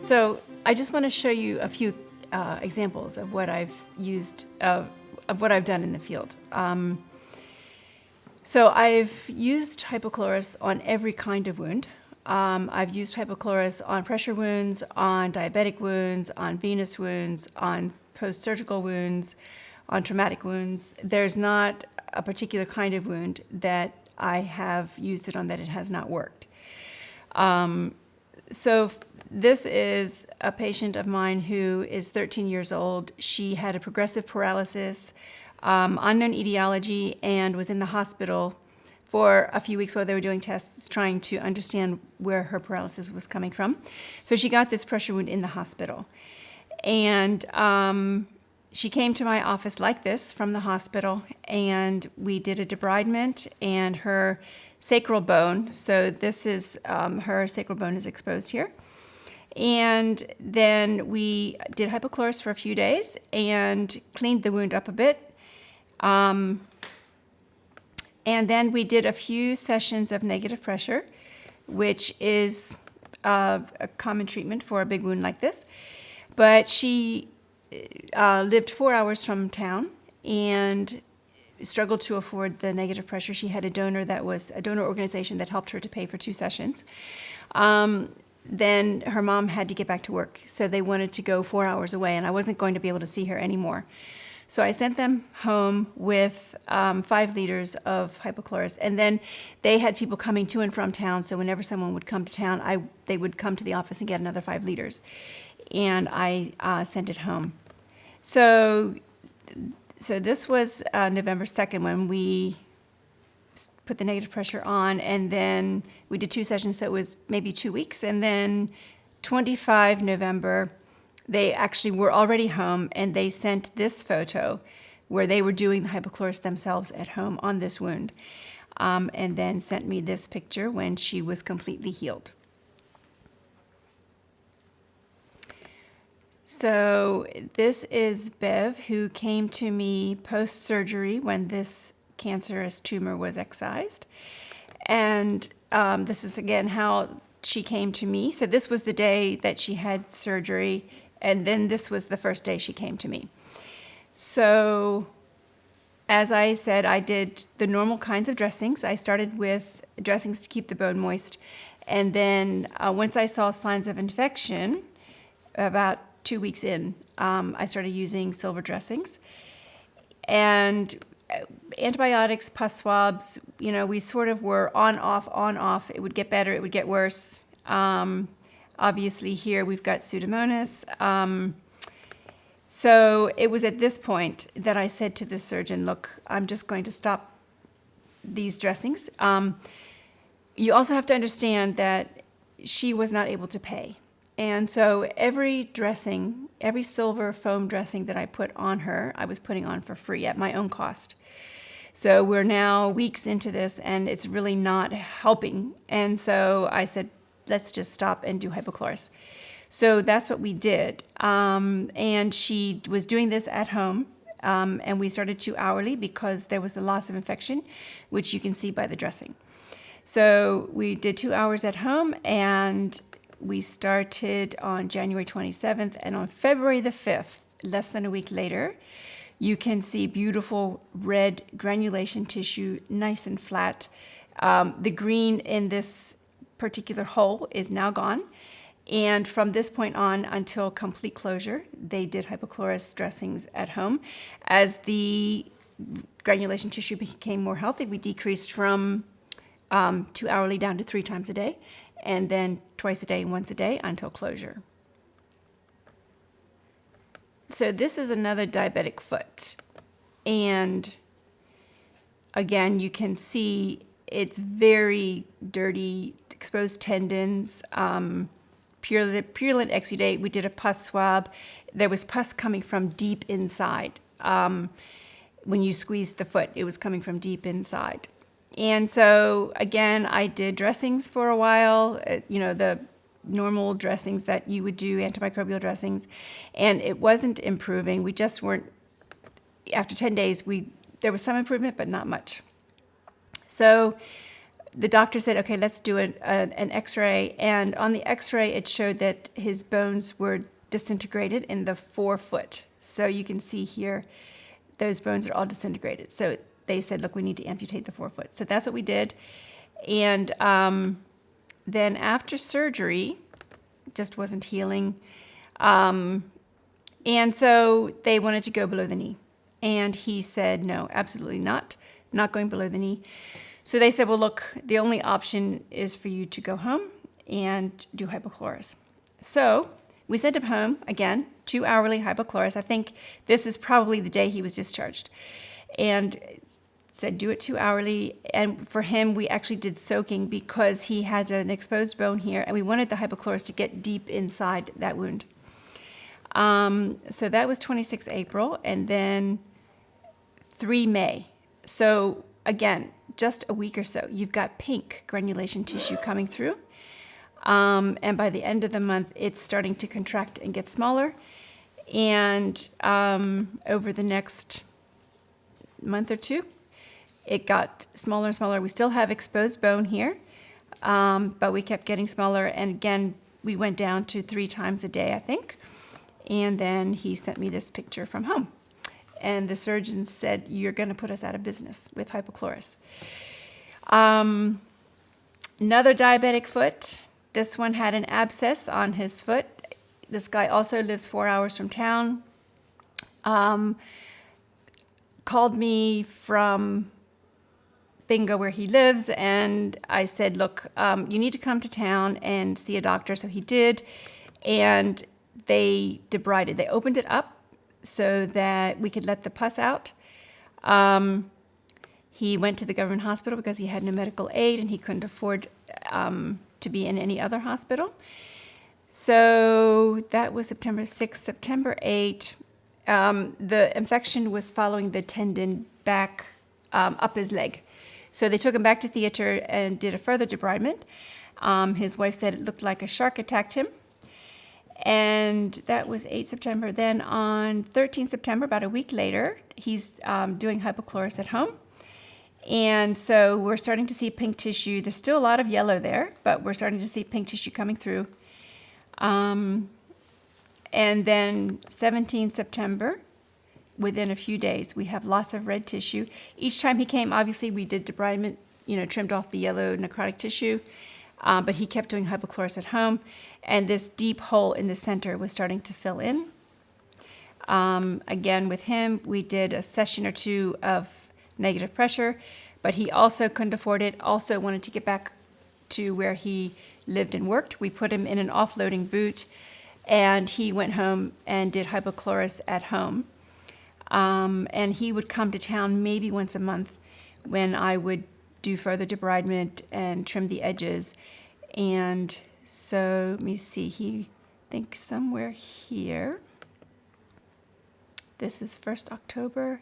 So I just want to show you a few examples of what I've used, of what I've done in the field. So I've used hypochlorous on every kind of wound. I've used hypochlorous on pressure wounds, on diabetic wounds, on venous wounds, on post-surgical wounds, on traumatic wounds. There's not a particular kind of wound that I have used it on that it has not worked. So this is a patient of mine who is 13 years old. She had a progressive paralysis, unknown etiology, and was in the hospital for a few weeks while they were doing tests trying to understand where her paralysis was coming from. So she got this pressure wound in the hospital. And she came to my office like this from the hospital, and we did a debridement, and her sacral bone, so this is her sacral bone is exposed here. And then we did hypochlorous for a few days and cleaned the wound up a bit. And then we did a few sessions of negative pressure, which is a common treatment for a big wound like this. But she lived 4 hours from town and struggled to afford the negative pressure. She had a donor that was a donor organization that helped her to pay for 2 sessions. Then her mom had to get back to work, so they wanted to go 4 hours away, and I wasn't going to be able to see her anymore. So I sent them home with 5 liters of hypochlorous, and then they had people coming to and from town, so whenever someone would come to town, they would come to the office and get another 5 liters, and I sent it home. So this was November 2nd when we put the negative pressure on, and then we did 2 sessions, so it was maybe 2 weeks, and then 25 November, they actually were already home, and they sent this photo where they were doing the hypochlorous themselves at home on this wound, and then sent me this picture when she was completely healed. So this is Bev, who came to me post-surgery when this cancerous tumor was excised. And this is, again, how she came to me. So this was the day that she had surgery, and then this was the first day she came to me. So as I said, I did the normal kinds of dressings. I started with dressings to keep the bone moist. And then once I saw signs of infection, about 2 weeks in, I started using silver dressings. And antibiotics, pus swabs, we sort of were on, off. It would get better, it would get worse. Obviously here we've got Pseudomonas. So it was at this point that I said to the surgeon, look, I'm just going to stop these dressings. You also have to understand that she was not able to pay. And so every dressing, every silver foam dressing that I put on her, I was putting on for free at my own cost. So we're now weeks into this, and it's really not helping. And so I said, let's just stop and do hypochlorous. So that's what we did. And she was doing this at home, and we started 2 hourly because there was a loss of infection, which you can see by the dressing. So we did 2 hours at home, and we started on January 27th, and on February the 5th, less than a week later, you can see beautiful red granulation tissue, nice and flat. The green in this particular hole is now gone. And from this point on until complete closure, they did hypochlorous dressings at home. As the granulation tissue became more healthy, we decreased from 2 hourly down to 3 times a day, and then twice a day and once a day until closure. So this is another diabetic foot. And again, you can see it's very dirty, exposed tendons, purulent exudate. We did a pus swab. There was pus coming from deep inside. When you squeezed the foot, it was coming from deep inside. And so, again, I did dressings for a while, the normal dressings that you would do, antimicrobial dressings, and it wasn't improving. We just weren't, after 10 days, there was some improvement, but not much. So the doctor said, okay, let's do an x-ray. And on the x-ray, it showed that his bones were disintegrated in the forefoot. So you can see here, those bones are all disintegrated. So they said, look, we need to amputate the forefoot. So that's what we did. And then after surgery, just wasn't healing. And so they wanted to go below the knee. And he said, no, absolutely not going below the knee. So they said, well, look, the only option is for you to go home and do hypochlorous. So we sent him home, again, 2 hourly hypochlorous. I think this is probably the day he was discharged. And said, do it 2 hourly. And for him, we actually did soaking because he had an exposed bone here, and we wanted the hypochlorous to get deep inside that wound. So that was 26 April, and then 3 May. So again, just a week or so, you've got pink granulation tissue coming through. And by the end of the month, it's starting to contract and get smaller. And over the next month or two, it got smaller and smaller. We still have exposed bone here, but we kept getting smaller. And again, we went down to 3 times a day, I think. And then he sent me this picture from home. And the surgeon said, you're going to put us out of business with hypochlorous. Another diabetic foot. This one had an abscess on his foot. This guy also lives 4 hours from town. Called me from Bingo, where he lives, and I said, look, you need to come to town and see a doctor. So he did, and they debrided. They opened it up so that we could let the pus out. He went to the government hospital because he had no medical aid and he couldn't afford to be in any other hospital. So that was September 6th, September 8th. The infection was following the tendon back up his leg. So they took him back to theater and did a further debridement. His wife said it looked like a shark attacked him. And that was 8 September. Then on 13 September, about a week later, he's doing hypochlorous at home. And so we're starting to see pink tissue. There's still a lot of yellow there, but we're starting to see pink tissue coming through. And then 17 September, within a few days, we have lots of red tissue. Each time he came, obviously, we did debridement, trimmed off the yellow necrotic tissue. But he kept doing hypochlorous at home. And this deep hole in the center was starting to fill in. Again, with him, we did a session or 2 of negative pressure, but he also couldn't afford it, also wanted to get back to where he lived and worked. We put him in an offloading boot, and he went home and did hypochlorous at home. And he would come to town maybe once a month when I would do further debridement and trim the edges. And so, let me see, he thinks somewhere here. This is 1st October.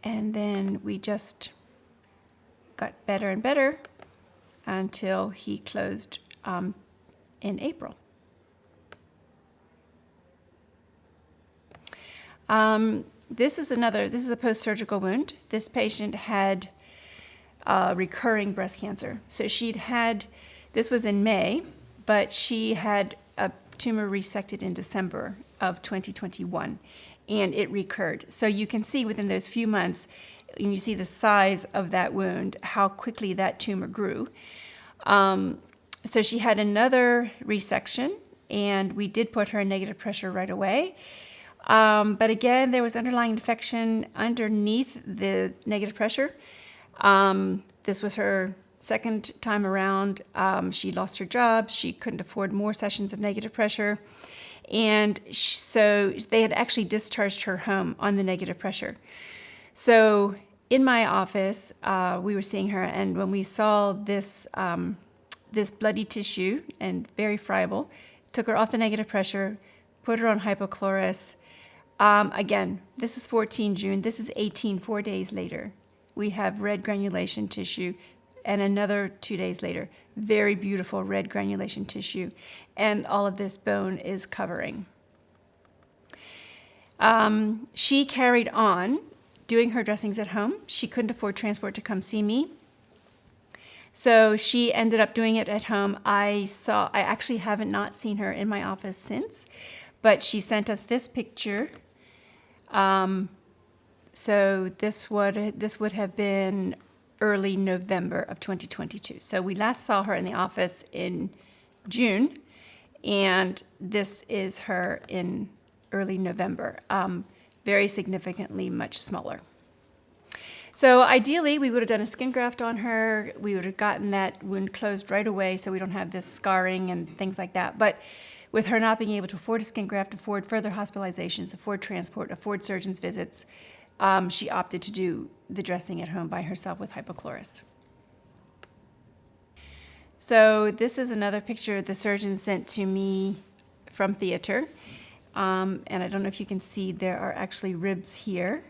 And then we just got better and better until he closed in April. This is a post-surgical wound. This patient had recurring breast cancer. So this was in May, but she had a tumor resected in December of 2021, and it recurred. So you can see within those few months, and you see the size of that wound, how quickly that tumor grew. So she had another resection, and we did put her in negative pressure right away. But again, there was underlying infection underneath the negative pressure. This was her second time around. She lost her job. She couldn't afford more sessions of negative pressure. And so they had actually discharged her home on the negative pressure. So in my office, we were seeing her, and when we saw this bloody tissue and very friable, took her off the negative pressure, put her on hypochlorous. Again, this is 14 June. This is 18, 4 days later. We have red granulation tissue, and another 2 days later, very beautiful red granulation tissue, and all of this bone is covering. She carried on doing her dressings at home. She couldn't afford transport to come see me. So she ended up doing it at home. I actually haven't not seen her in my office since, but she sent us this picture. So this would have been early November of 2022. So we last saw her in the office in June, and this is her in early November, very significantly much smaller. So ideally, we would have done a skin graft on her. We would have gotten that wound closed right away so we don't have this scarring and things like that. But with her not being able to afford a skin graft, afford further hospitalizations, afford transport, afford surgeon's visits, she opted to do the dressing at home by herself with hypochlorous. So this is another picture the surgeon sent to me from theater. And I don't know if you can see, there are actually ribs here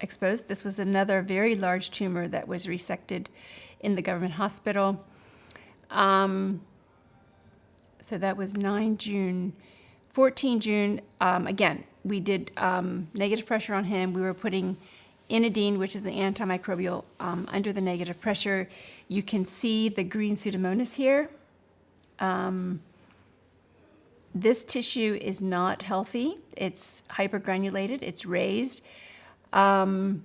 exposed. This was another very large tumor that was resected in the government hospital. So that was 9 June. 14 June, again, we did negative pressure on him. We were putting Inidine, which is an antimicrobial, under the negative pressure. You can see the green Pseudomonas here. This tissue is not healthy. It's hypergranulated. It's raised. And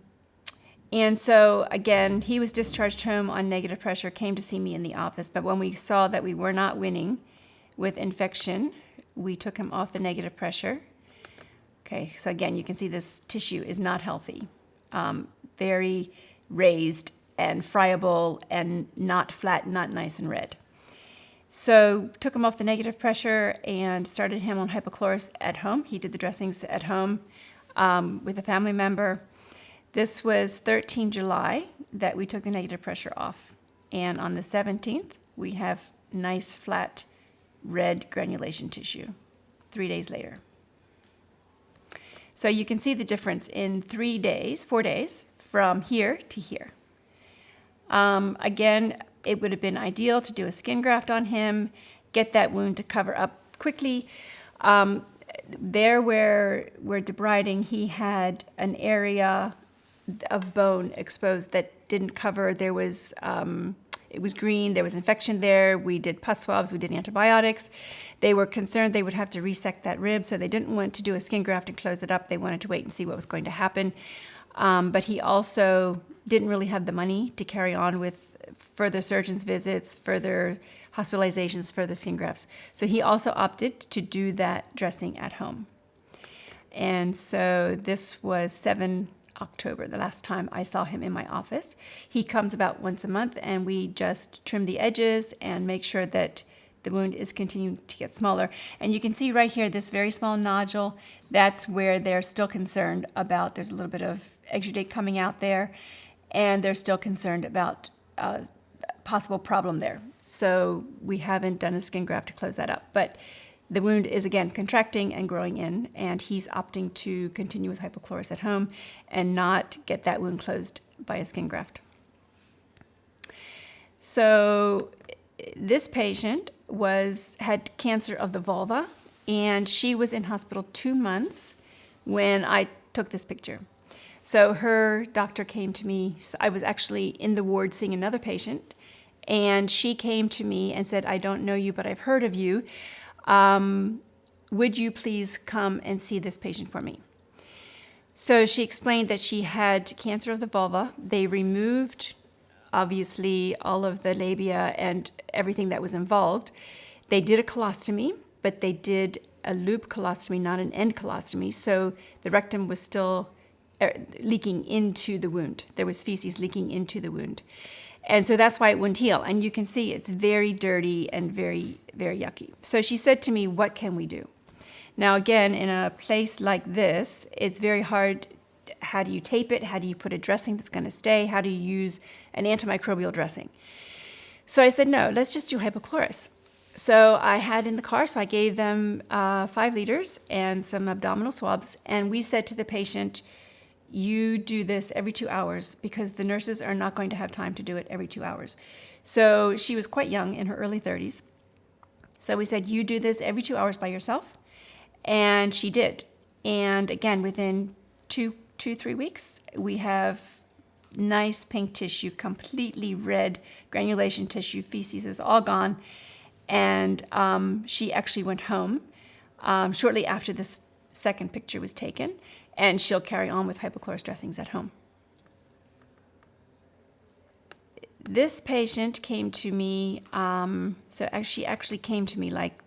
so, again, he was discharged home on negative pressure, came to see me in the office. But when we saw that we were not winning with infection, we took him off the negative pressure. Okay, so again, you can see this tissue is not healthy. Very raised and friable and not flat, not nice and red. So took him off the negative pressure and started him on hypochlorous at home. He did the dressings at home with a family member. This was 13 July that we took the negative pressure off. And on the 17th, we have nice, flat, red granulation tissue 3 days later. So you can see the difference in 4 days, from here to here. Again, it would have been ideal to do a skin graft on him, get that wound to cover up quickly. There where we're debriding, he had an area of bone exposed that didn't cover. There was, it was green, there was infection there. We did pus swabs, we did antibiotics. They were concerned they would have to resect that rib, so they didn't want to do a skin graft and close it up. They wanted to wait and see what was going to happen. But he also didn't really have the money to carry on with further surgeon's visits, further hospitalizations, further skin grafts. So he also opted to do that dressing at home. And so this was 7 October, the last time I saw him in my office. He comes about once a month, and we just trim the edges and make sure that the wound is continuing to get smaller. And you can see right here, this very small nodule, that's where they're still concerned about. There's a little bit of exudate coming out there, and they're still concerned about a possible problem there. So we haven't done a skin graft to close that up. But the wound is, again, contracting and growing in, and he's opting to continue with hypochlorous at home and not get that wound closed by a skin graft. So this patient had cancer of the vulva, and she was in hospital 2 months when I took this picture. So her doctor came to me. I was actually in the ward seeing another patient, and she came to me and said, "I don't know you, but I've heard of you. Would you please come and see this patient for me?" So she explained that she had cancer of the vulva. They removed, obviously, all of the labia and everything that was involved. They did a colostomy, but they did a loop colostomy, not an end colostomy. So the rectum was still leaking into the wound. There was feces leaking into the wound. And so that's why it wouldn't heal. And you can see it's very dirty and very, very yucky. So she said to me, "What can we do?" Now, again, in a place like this, it's very hard. How do you tape it? How do you put a dressing that's going to stay? How do you use an antimicrobial dressing? So I said, no, let's just do hypochlorous. So I had in the car, so I gave them 5 liters and some abdominal swabs. And we said to the patient, you do this every 2 hours, because the nurses are not going to have time to do it every 2 hours. So she was quite young, in her early 30s. So we said, you do this every 2 hours by yourself. And she did. And again, within 2-3 weeks, we have nice pink tissue, completely red granulation tissue, feces is all gone. And she actually went home shortly after this second picture was taken, and she'll carry on with hypochlorous dressings at home. This patient came to me, she actually came to me like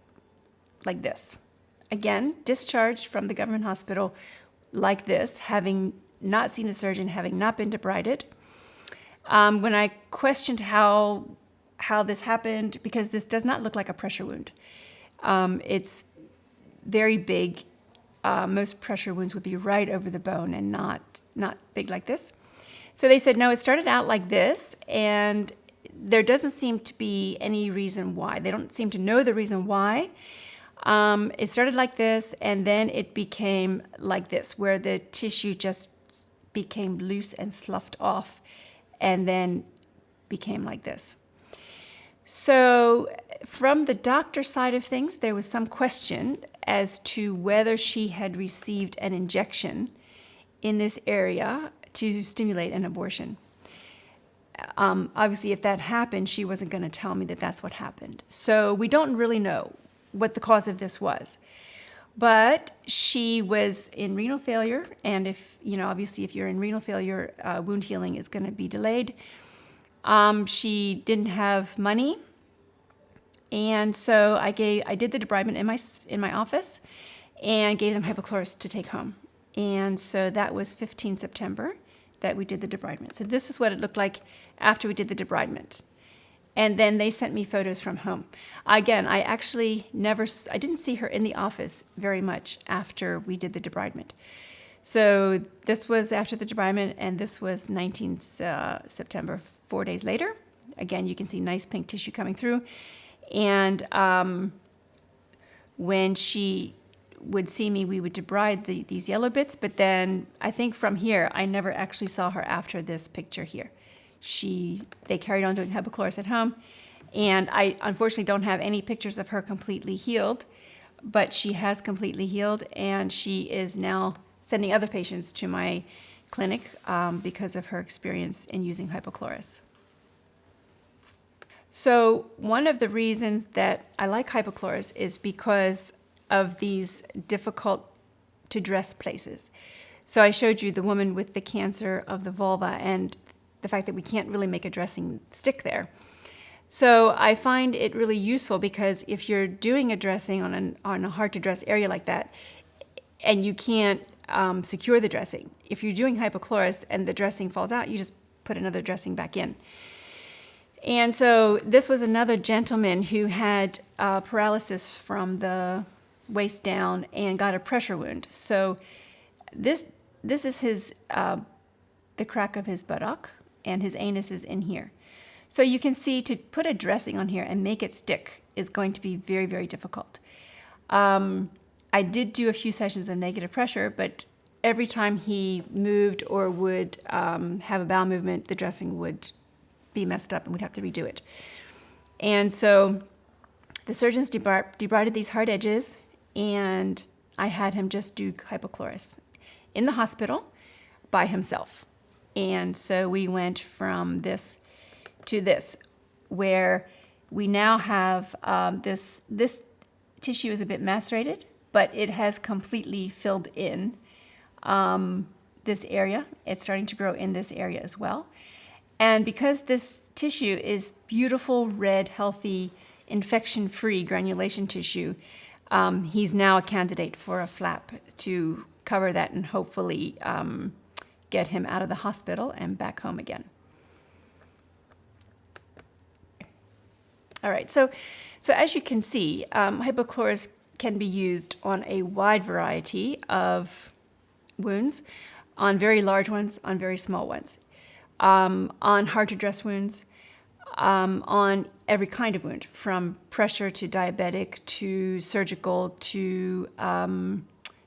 this. Again, discharged from the government hospital like this, having not seen a surgeon, having not been debrided. When I questioned how this happened, because this does not look like a pressure wound. It's very big. Most pressure wounds would be right over the bone and not big like this. So they said, no, it started out like this, and there doesn't seem to be any reason why. They don't seem to know the reason why. It started like this, and then it became like this, where the tissue just became loose and sloughed off, and then became like this. So from the doctor side of things, there was some question as to whether she had received an injection in this area to stimulate an abortion. Obviously, if that happened, she wasn't going to tell me that that's what happened. So we don't really know what the cause of this was. But she was in renal failure, and obviously if you're in renal failure, wound healing is going to be delayed. She didn't have money, and so I did the debridement in my office and gave them hypochlorous to take home. And so that was 15 September that we did the debridement. So this is what it looked like after we did the debridement. And then they sent me photos from home. Again, I didn't see her in the office very much after we did the debridement. So this was after the debridement, and this was 19 September, 4 days later. Again, you can see nice pink tissue coming through. And when she would see me, we would debride these yellow bits. But then I think from here, I never actually saw her after this picture here. They carried on doing hypochlorous at home, and I unfortunately don't have any pictures of her completely healed, but she has completely healed, and she is now sending other patients to my clinic because of her experience in using hypochlorous. So one of the reasons that I like hypochlorous is because of these difficult to dress places. So I showed you the woman with the cancer of the vulva and the fact that we can't really make a dressing stick there. So I find it really useful because if you're doing a dressing on a hard to dress area like that, and you can't secure the dressing, if you're doing hypochlorous and the dressing falls out, you just put another dressing back in. And so this was another gentleman who had paralysis from the waist down and got a pressure wound. So this is his the crack of his buttock, and his anus is in here. So you can see to put a dressing on here and make it stick is going to be very, very difficult. I did do a few sessions of negative pressure, but every time he moved or would have a bowel movement, the dressing would be messed up and we'd have to redo it. And so the surgeons debrided these hard edges, and I had him just do hypochlorous in the hospital by himself. And so we went from this to this, where we now have this tissue is a bit macerated, but it has completely filled in this area. It's starting to grow in this area as well. And because this tissue is beautiful, red, healthy, infection-free granulation tissue, he's now a candidate for a flap to cover that and hopefully get him out of the hospital and back home again. All right, so as you can see, hypochlorous can be used on a wide variety of wounds, on very large ones, on very small ones, on hard-to-dress wounds, on every kind of wound, from pressure to diabetic to surgical to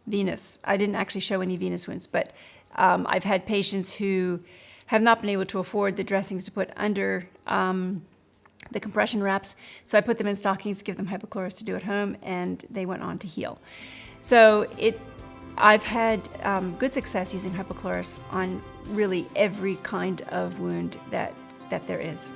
venous. I didn't actually show any venous wounds, but I've had patients who have not been able to afford the dressings to put under the compression wraps, so I put them in stockings, give them hypochlorous to do at home, and they went on to heal. So I've had good success using hypochlorous on really every kind of wound that there is.